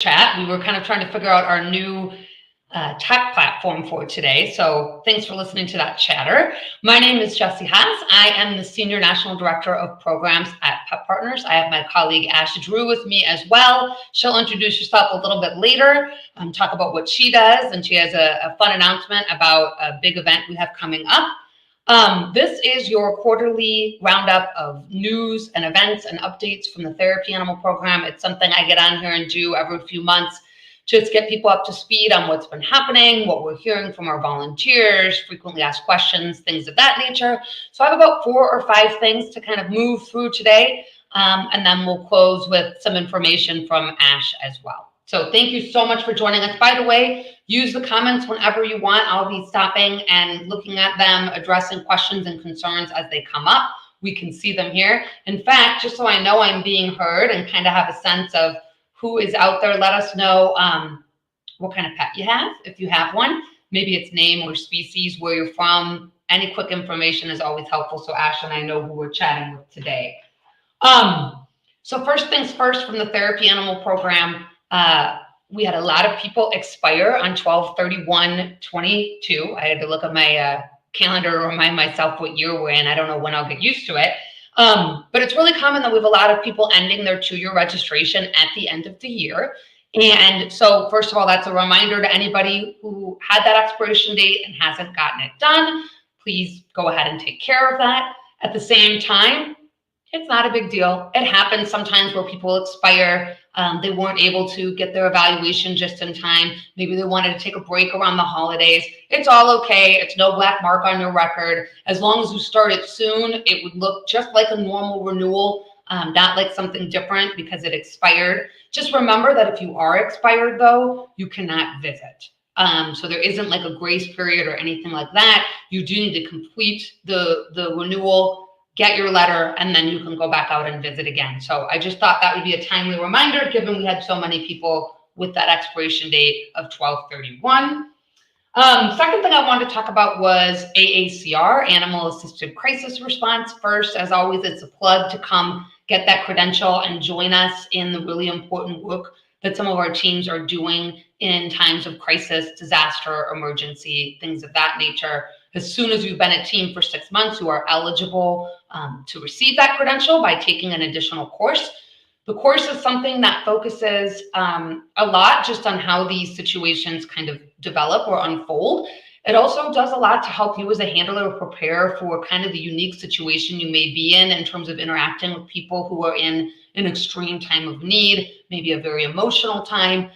chat. We were kind of trying to figure out our new tech platform for today. So thanks for listening to that chatter. My name is Jessie Haas. I am the Senior National Director of Programs at Pet Partners. I have my colleague Ash Drew with me as well. She'll introduce herself a little bit later, talk about what she does, and she has a fun announcement about a big event we have coming up. This is your quarterly roundup of news and events and updates from the therapy animal program. It's something I get on here and do every few months, just get people up to speed on what's been happening, what we're hearing from our volunteers, frequently asked questions, things of that nature. So I have about 4 or 5 things to kind of move through today, and then we'll close with some information from Ash as well. So thank you so much for joining us. By the way, use the comments whenever you want. I'll be stopping and looking at them, addressing questions and concerns as they come up. We can see them here. In fact, just so I know I'm being heard and kind of have a sense of who is out there, let us know what kind of pet you have, if you have one. Maybe its name or species, where you're from. Any quick information is always helpful, so Ash and I know who we're chatting with today. So first things first, from the therapy animal program, we had a lot of people expire on 12/31/22. I had to look at my calendar to remind myself what year we're in. I don't know when I'll get used to it. But it's really common that we have a lot of people ending their 2-year registration at the end of the year. And so first of all, that's a reminder to anybody who had that expiration date and hasn't gotten it done. Please go ahead and take care of that. At the same time, it's not a big deal. It happens sometimes where people expire. They weren't able to get their evaluation just in time. Maybe they wanted to take a break around the holidays. It's all okay. It's no black mark on your record. As long as you start it soon, it would look just like a normal renewal, not like something different because it expired. Just remember that if you are expired, though, you cannot visit. So there isn't like a grace period or anything like that. You do need to complete the renewal, get your letter, and then you can go back out and visit again. So I just thought that would be a timely reminder, given we had so many people with that expiration date of 12/31. Second thing I wanted to talk about was AACR, Animal Assisted Crisis Response. First, as always, it's a plug to come get that credential and join us in the really important work that some of our teams are doing in times of crisis, disaster, emergency, things of that nature. As soon as you've been a team for 6 months, you are eligible to receive that credential by taking an additional course. The course is something that focuses a lot just on how these situations kind of develop or unfold. It also does a lot to help you as a handler prepare for kind of the unique situation you may be in terms of interacting with people who are in an extreme time of need, maybe a very emotional time.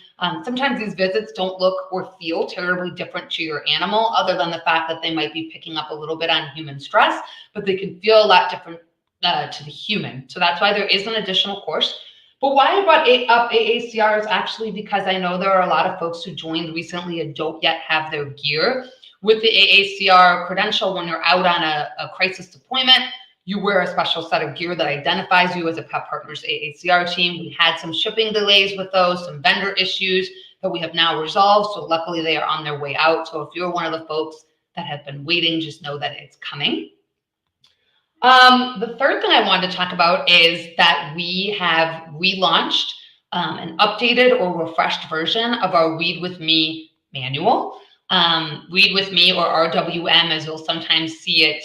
Sometimes these visits don't look or feel terribly different to your animal, other than the fact that they might be picking up a little bit on human stress, but they can feel a lot different to the human. So that's why there is an additional course. But why I brought up AACR is actually because I know there are a lot of folks who joined recently and don't yet have their gear. With the AACR credential, when you're out on a crisis deployment, you wear a special set of gear that identifies you as a Pet Partners AACR team. We had some shipping delays with those, some vendor issues that we have now resolved. So luckily they are on their way out. So if you're one of the folks that have been waiting, just know that it's coming. The third thing I wanted to talk about is that we have relaunched an updated or refreshed version of our Read With Me manual. Read With Me, or RWM, as you'll sometimes see it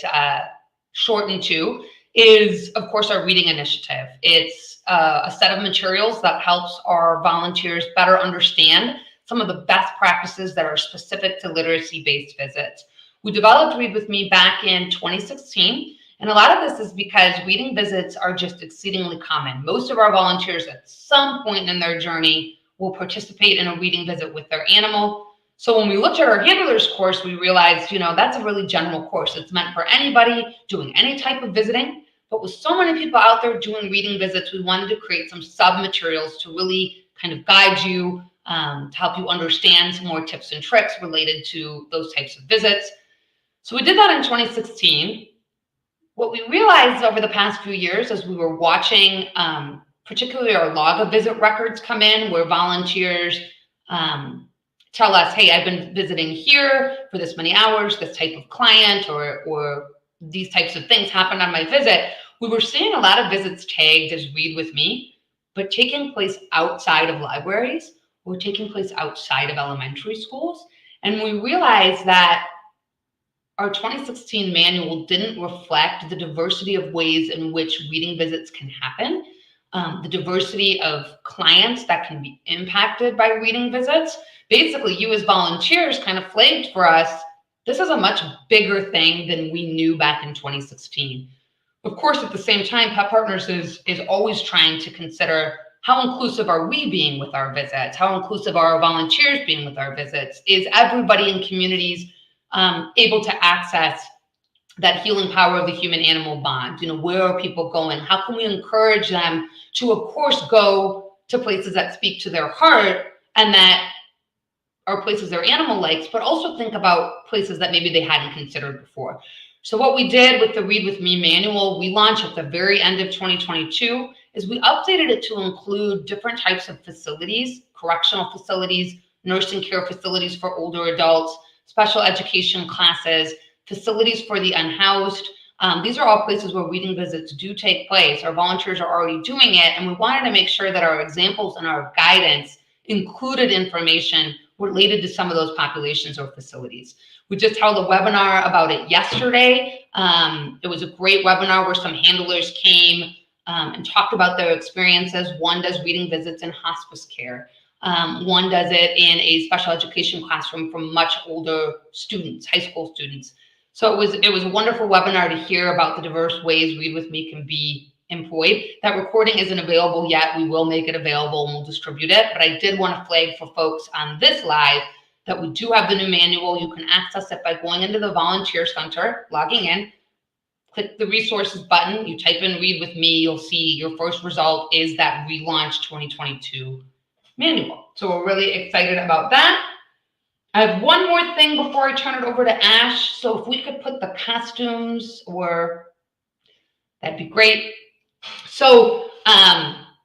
shortened to, is of course our reading initiative. It's a set of materials that helps our volunteers better understand some of the best practices that are specific to literacy-based visits. We developed Read With Me back in 2016, and a lot of this is because reading visits are just exceedingly common. Most of our volunteers at some point in their journey will participate in a reading visit with their animal. So when we looked at our handlers course, we realized, that's a really general course. It's meant for anybody doing any type of visiting. But with so many people out there doing reading visits, we wanted to create some sub-materials to really kind of guide you, to help you understand some more tips and tricks related to those types of visits. So we did that in 2016. What we realized over the past few years as we were watching, particularly our log of visit records come in, where volunteers tell us, hey, I've been visiting here for this many hours, this type of client, or these types of things happened on my visit. We were seeing a lot of visits tagged as Read With Me, but taking place outside of libraries were taking place outside of elementary schools. And we realized that our 2016 manual didn't reflect the diversity of ways in which reading visits can happen, the diversity of clients that can be impacted by reading visits. Basically, you as volunteers kind of flagged for us, this is a much bigger thing than we knew back in 2016. Of course, at the same time, Pet Partners is always trying to consider, how inclusive are we being with our visits? How inclusive are our volunteers being with our visits? Is everybody in communities able to access that healing power of the human-animal bond? You know, where are people going? How can we encourage them to, of course, go to places that speak to their heart and that are places their animal likes, but also think about places that maybe they hadn't considered before. So what we did with the Read With Me manual, we launched at the very end of 2022, is we updated it to include different types of facilities, correctional facilities, nursing care facilities for older adults, special education classes, facilities for the unhoused. These are all places where reading visits do take place. Our volunteers are already doing it, and we wanted to make sure that our examples and our guidance included information related to some of those populations or facilities. We just held a webinar about it yesterday. It was a great webinar where some handlers came and talked about their experiences. One does reading visits in hospice care. One does it in a special education classroom for much older students, high school students. So it was a wonderful webinar to hear about the diverse ways Read With Me can be employed. That recording isn't available yet. We will make it available and we'll distribute it. But I did want to flag for folks on this live that we do have the new manual. You can access it by going into the Volunteer Center, logging in, click the resources button, you type in Read With Me, you'll see your first result is that relaunched 2022 manual. So we're really excited about that. I have one more thing before I turn it over to Ash. So if we could put the costumes, that'd be great. So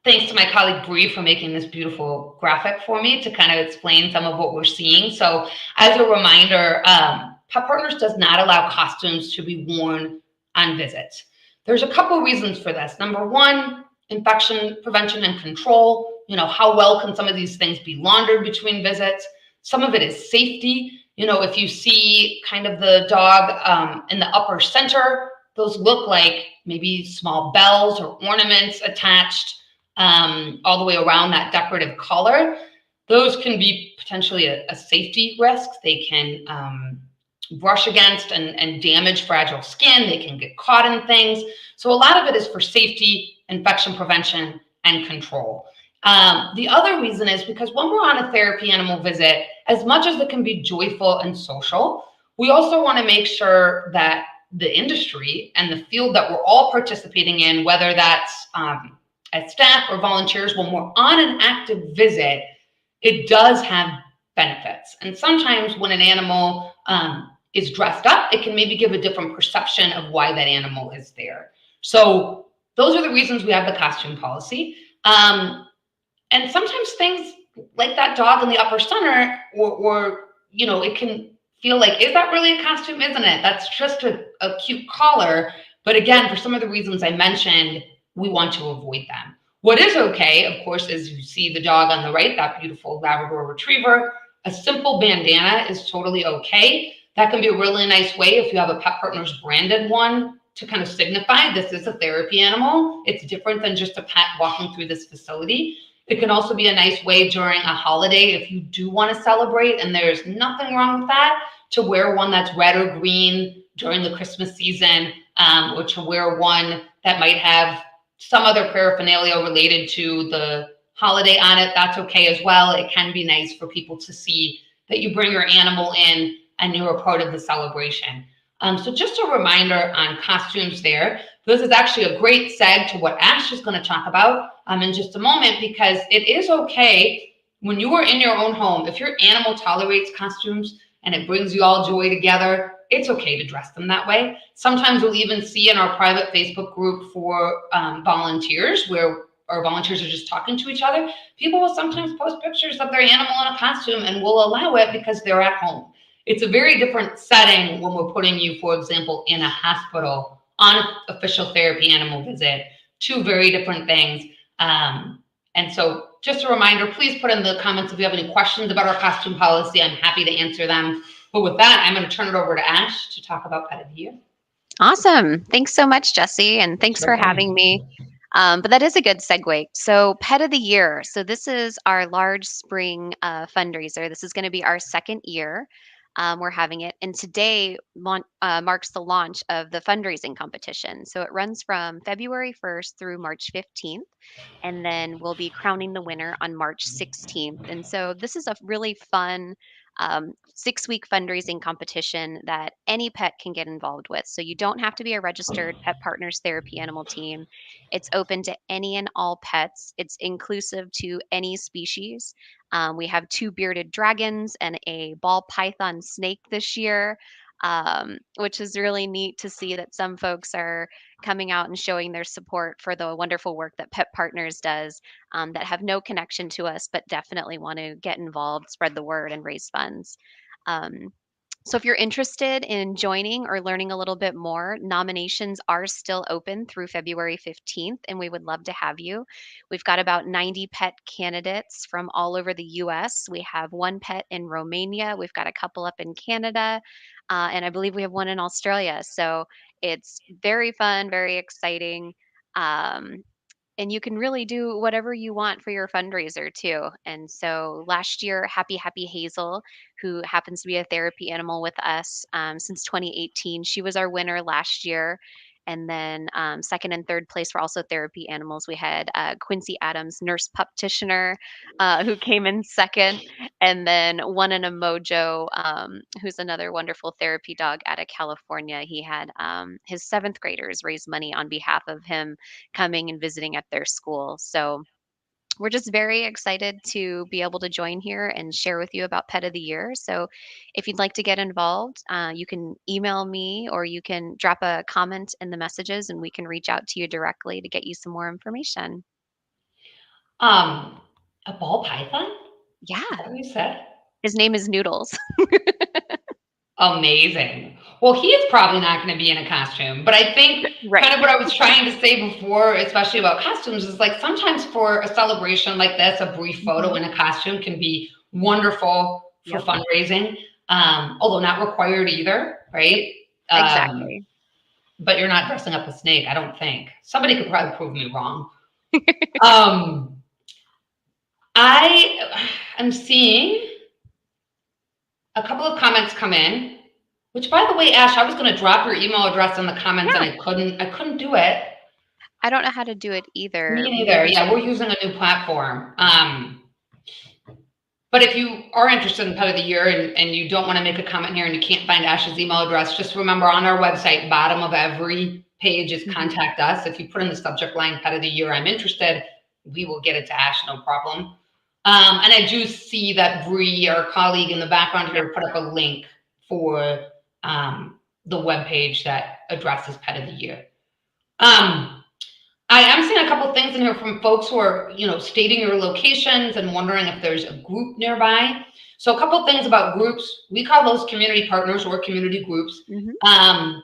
thanks to my colleague Bree for making this beautiful graphic for me to kind of explain some of what we're seeing. So as a reminder, Pet Partners does not allow costumes to be worn on visits. There's a couple reasons for this. Number one, infection prevention and control. You know, how well can some of these things be laundered between visits? Some of it is safety. You know, if you see kind of the dog in the upper center, those look like maybe small bells or ornaments attached all the way around that decorative collar. Those can be potentially a safety risk. They can brush against and damage fragile skin. They can get caught in things. So a lot of it is for safety, infection prevention, and control. The other reason is because when we're on a therapy animal visit, as much as it can be joyful and social, we also want to make sure that the industry and the field that we're all participating in, whether that's as staff or volunteers, when we're on an active visit, it does have benefits. And sometimes when an animal is dressed up, it can maybe give a different perception of why that animal is there. So those are the reasons we have the costume policy. And sometimes things like that dog in the upper center, or you know, it can feel like, is that really a costume? Isn't it? That's just a cute collar. But again, for some of the reasons I mentioned, we want to avoid them. What is okay, of course, is you see the dog on the right, that beautiful Labrador Retriever. A simple bandana is totally okay. That can be a really nice way if you have a Pet Partners branded one to kind of signify this is a therapy animal. It's different than just a pet walking through this facility. It can also be a nice way during a holiday if you do want to celebrate, and there's nothing wrong with that, to wear one that's red or green during the Christmas season, or to wear one that might have some other paraphernalia related to the holiday on it. That's okay as well. It can be nice for people to see that you bring your animal in and you're a part of the celebration. So just a reminder on costumes there. This is actually a great seg to what Ash is going to talk about in just a moment, because it is okay when you are in your own home, if your animal tolerates costumes and it brings you all joy together, it's okay to dress them that way. Sometimes we'll even see in our private Facebook group for volunteers, where our volunteers are just talking to each other, people will sometimes post pictures of their animal in a costume, and we'll allow it because they're at home. It's a very different setting when we're putting you, for example, in a hospital on an official therapy animal visit. Two very different things. And so just a reminder, please put in the comments if you have any questions about our costume policy. I'm happy to answer them. But with that, I'm going to turn it over to Ash to talk about Pet of the Year. Awesome. Thanks so much, Jesse, and thanks Sure for having thing. me. But that is a good segue. So, Pet of the Year. So, this is our large spring fundraiser. This is going to be our second year. We're having it. And today marks the launch of the fundraising competition. So, it runs from February 1st through March 15th. And then we'll be crowning the winner on March 16th. And so, this is a really fun 6-week fundraising competition that any pet can get involved with. So you don't have to be a registered Pet Partners Therapy animal team. It's open to any and all pets. It's inclusive to any species. We have 2 bearded dragons and a ball python snake this year, which is really neat to see that some folks are coming out and showing their support for the wonderful work that Pet Partners does, that have no connection to us, but definitely want to get involved, spread the word, and raise funds. Um, so, if you're interested in joining or learning a little bit more, nominations are still open through February 15th, and we would love to have you. We've got about 90 pet candidates from all over the US. We have 1 pet in Romania, we've got a couple up in Canada, and I believe we have 1 in Australia. So, it's very fun, very exciting. Um, and you can really do whatever you want for your fundraiser too. And so last year, Happy Hazel, who happens to be a therapy animal with us since 2018, she was our winner last year. And then second and third place were also therapy animals. We had Quincy Adams, nurse practitioner, who came in second, and then one in a Mojo, who's another wonderful therapy dog out of California. He had his 7th graders raise money on behalf of him coming and visiting at their school. So we're just very excited to be able to join here and share with you about Pet of the Year. So if you'd like to get involved, you can email me or you can drop a comment in the messages and we can reach out to you directly to get you some more information. Um, a ball python? Yeah, Is that what you said? his name is Noodles. Amazing. Well, he is probably not going to be in a costume, but I think Right. kind of what I was trying to say before, especially about costumes, is like sometimes for a celebration like this, a brief photo Mhm. in a costume can be wonderful for Yep, fundraising, although not required either, right? Um, exactly. but you're not dressing up a snake, I don't think. Somebody could probably prove me wrong. Um, I am seeing a couple of comments come in, which by the way, Ash, I was going to drop your email address in the comments and Yeah, I couldn't do it. I don't know how to do it either. Me neither. Yeah, we're Maybe. using a new platform. But if you are interested in Pet of the Year and you don't want to make a comment here and you can't find Ash's email address, just remember on our website, bottom of every page is Mhm. contact us. If you put in the subject line Pet of the Year, I'm interested, we will get it to Ash, no problem. And I do see that Bree, our colleague in the background Yep. here, put up a link for the webpage that addresses Pet of the Year. I am seeing a couple things in here from folks who are, stating your locations and wondering if there's a group nearby. So a couple things about groups. We call those community partners or community groups. Mhm.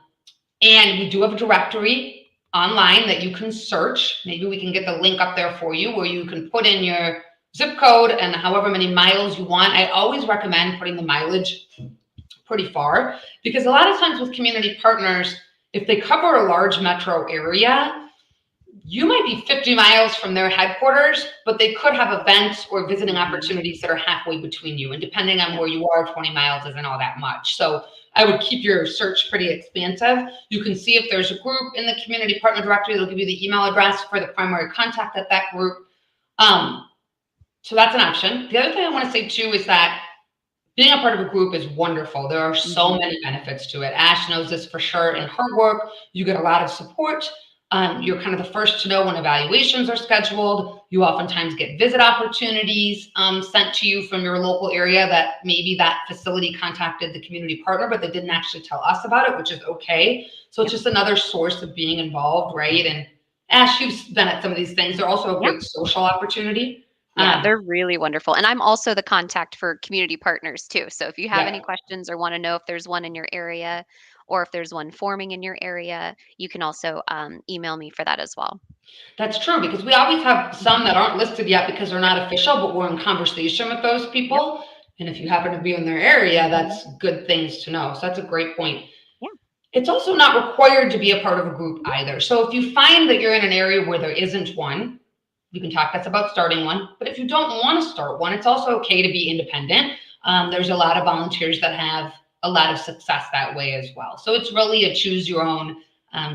And we do have a directory online that you can search. Maybe we can get the link up there for you where you can put in your zip code and however many miles you want. I always recommend putting the mileage pretty far because a lot of times with community partners, if they cover a large metro area, you might be 50 miles from their headquarters, but they could have events or visiting Mhm. opportunities that are halfway between you. And depending on where you are, 20 miles isn't all that much. So I would keep your search pretty expansive. You can see if there's a group in the community partner directory. They'll give you the email address for the primary contact at that group. So that's an option. The other thing I want to say too is that being a part of a group is wonderful. There are so Mhm. many benefits to it. Ash knows this for sure. In her work, you get a lot of support. You're kind of the first to know when evaluations are scheduled. You oftentimes get visit opportunities sent to you from your local area that maybe that facility contacted the community partner, but they didn't actually tell us about it, which is okay. So it's Yep. just another source of being involved, right? And Ash, you've been at some of these things. They're also a Yeah. great social opportunity. Yeah, they're really wonderful. And I'm also the contact for community partners too. So if you have any Yeah, questions or want to know if there's one in your area or if there's one forming in your area, you can also email me for that as well. that's true because we always have Mhm. some that aren't listed yet because they're not official, but we're in conversation with those Yep. people. And if you happen to be in their area, Mhm. that's good things to know. So that's a great point. Yeah. It's also not required to be a part of a group either. So if you find that you're in an area where there isn't one, you can talk to us about starting one. But if you don't want to start one, it's also okay to be independent. There's a lot of volunteers that have a lot of success that way as well. So it's really a choose your own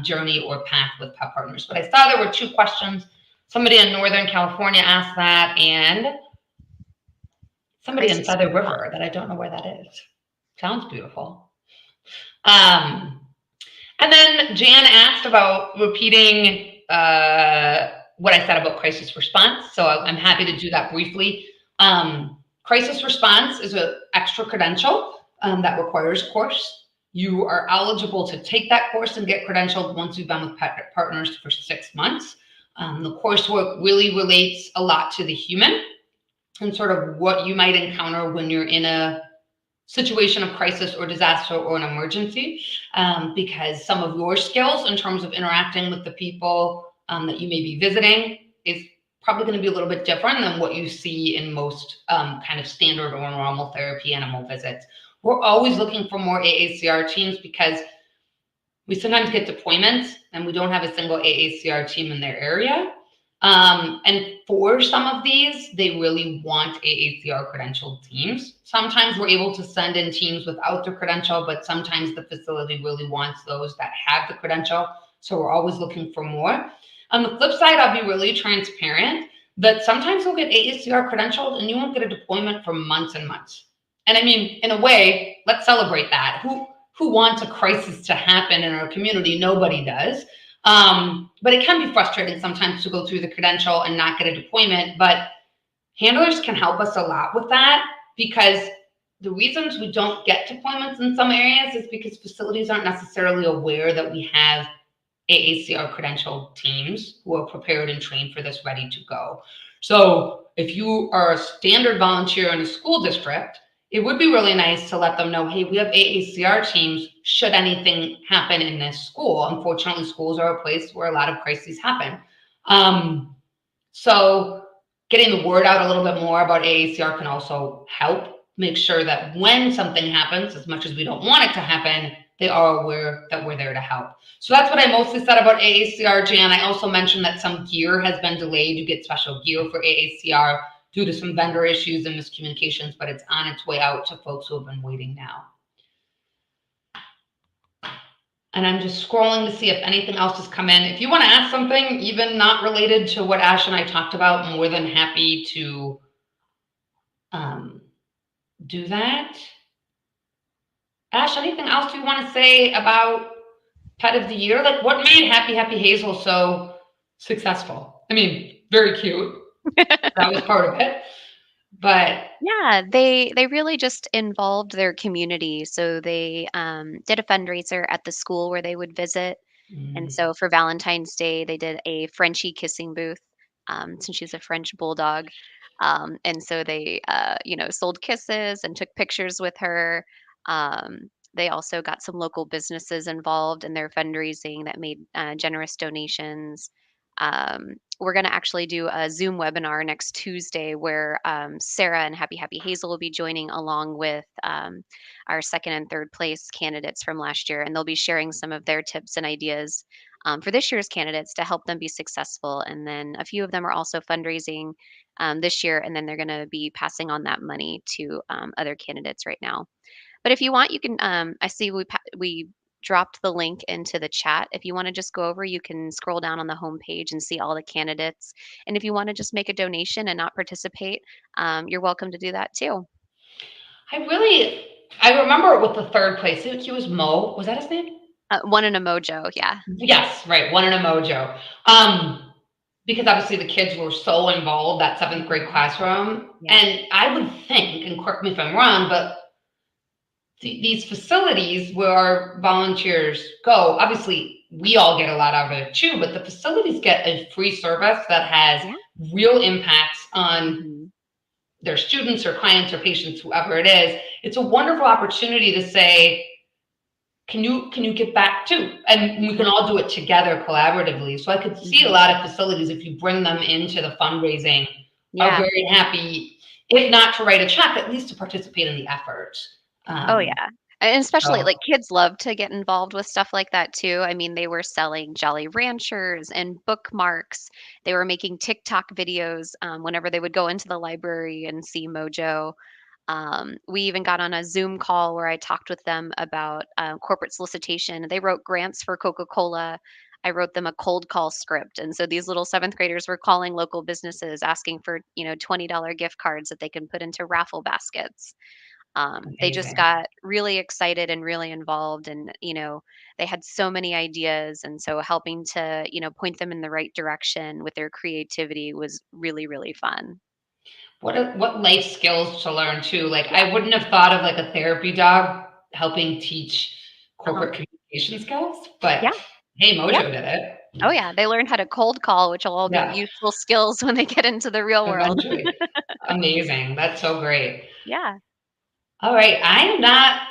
journey or path with Pet Partners. But I saw there were two questions. Somebody in Northern California asked that, and somebody in Crisis Feather response. River that I don't know where that is. Sounds beautiful. Um, and then Jan asked about repeating what I said about crisis response. So I'm happy to do that briefly. Crisis response is an extra credential that requires a course. You are eligible to take that course and get credentialed once you've been with Pet Partners for 6 months. The coursework really relates a lot to the human and sort of what you might encounter when you're in a situation of crisis or disaster or an emergency, because some of your skills in terms of interacting with the people that you may be visiting is probably going to be a little bit different than what you see in most kind of standard or normal therapy animal visits. We're always looking for more AACR teams because we sometimes get deployments and we don't have a single AACR team in their area. And for some of these, they really want AACR credentialed teams. Sometimes we're able to send in teams without the credential, but sometimes the facility really wants those that have the credential. So we're always looking for more. On the flip side, I'll be really transparent that sometimes we'll get AACR credentialed and you won't get a deployment for months and months. And I mean, in a way, let's celebrate that. Who wants a crisis to happen in our community? Nobody does. But it can be frustrating sometimes to go through the credential and not get a deployment. But handlers can help us a lot with that because the reasons we don't get deployments in some areas is because facilities aren't necessarily aware that we have AACR credentialed teams who are prepared and trained for this, ready to go. So if you are a standard volunteer in a school district, it would be really nice to let them know, hey, we have AACR teams should anything happen in this school. Unfortunately, schools are a place where a lot of crises happen. So getting the word out a little bit more about AACR can also help make sure that when something happens, as much as we don't want it to happen, they are aware that we're there to help. So that's what I mostly said about AACR, Jan. I also mentioned that some gear has been delayed. You get special gear for AACR due to some vendor issues and miscommunications, but it's on its way out to folks who have been waiting now. And I'm just scrolling to see if anything else has come in. If you want to ask something, even not related to what Ash and I talked about, I'm more than happy to do that. Ash, anything else you want to say about Pet of the Year? Like, what made Happy Happy Hazel so successful? I mean, very cute. That was part of it. But Yeah, they really just involved their community. So they did a fundraiser at the school where they would visit. And mm, so for Valentine's Day, they did a Frenchie kissing booth, since she's a French bulldog. And so they, sold kisses and took pictures with her. They also got some local businesses involved in their fundraising that made generous donations. We're going to actually do a Zoom webinar next Tuesday where Sarah and Happy Happy Hazel will be joining along with our second and third place candidates from last year, and they'll be sharing some of their tips and ideas for this year's candidates to help them be successful. And then a few of them are also fundraising this year, and then they're going to be passing on that money to other candidates right now. But if you want, you can. I see we dropped the link into the chat. If you want to just go over, you can scroll down on the homepage and see all the candidates. And if you want to just make a donation and not participate, you're welcome to do that too. I remember it with the third place. He was Mo. Was that his name? One in a mojo, yeah. Yes, right. One in a mojo. Because obviously the kids were so involved, that seventh grade classroom. Yeah. And I would think, and correct me if I'm wrong, but these facilities where our volunteers go, obviously we all get a lot out of it too, but the facilities get a free service that has Yeah. real impacts on Mhm. their students or clients or patients, whoever it is, it's a wonderful opportunity to say, can you get back too? And we can all do it together collaboratively. So I could see a Mhm. lot of facilities, if you bring them into the fundraising, are Yeah. very happy, if not to write a check, at least to participate in the effort. Oh, yeah. Um, And especially, so like, kids love to get involved with stuff like that too. I mean, they were selling Jolly Ranchers and bookmarks. They were making TikTok videos, whenever they would go into the library and see Mojo. We even got on a Zoom call where I talked with them about corporate solicitation. They wrote grants for Coca-Cola. I wrote them a cold call script, and so these little seventh graders were calling local businesses asking for $20 gift cards that they can put into raffle baskets. They just amazing. got really excited and really involved, and they had so many ideas, and so helping to point them in the right direction with their creativity was really, really fun. What life skills to learn too. Like Yeah. I wouldn't have thought of like a therapy dog helping teach Uh-huh. corporate communication skills, but Yeah. hey, Yeah. Mojo did it. Oh, yeah, they learned how to cold call, which will all be Yeah, useful skills when they get into the real world. eventually. Amazing. That's so great. Yeah. All right. I am not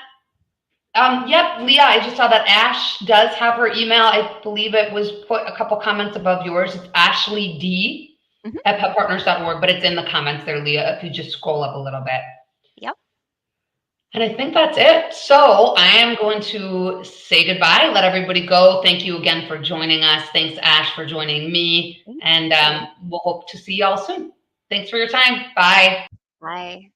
yep, Leah, I just saw that Ash does have her email. I believe it was put a couple comments above yours. It's Ashley D Mhm. at petpartners.org, but it's in the comments there, Leah, if you just scroll up a little bit. Yep. And I think that's it. So I am going to say goodbye, let everybody go. Thank you again for joining us. Thanks, Ash, for joining me. Thank And you. we'll hope to see y'all soon. Thanks for your time. Bye. Bye.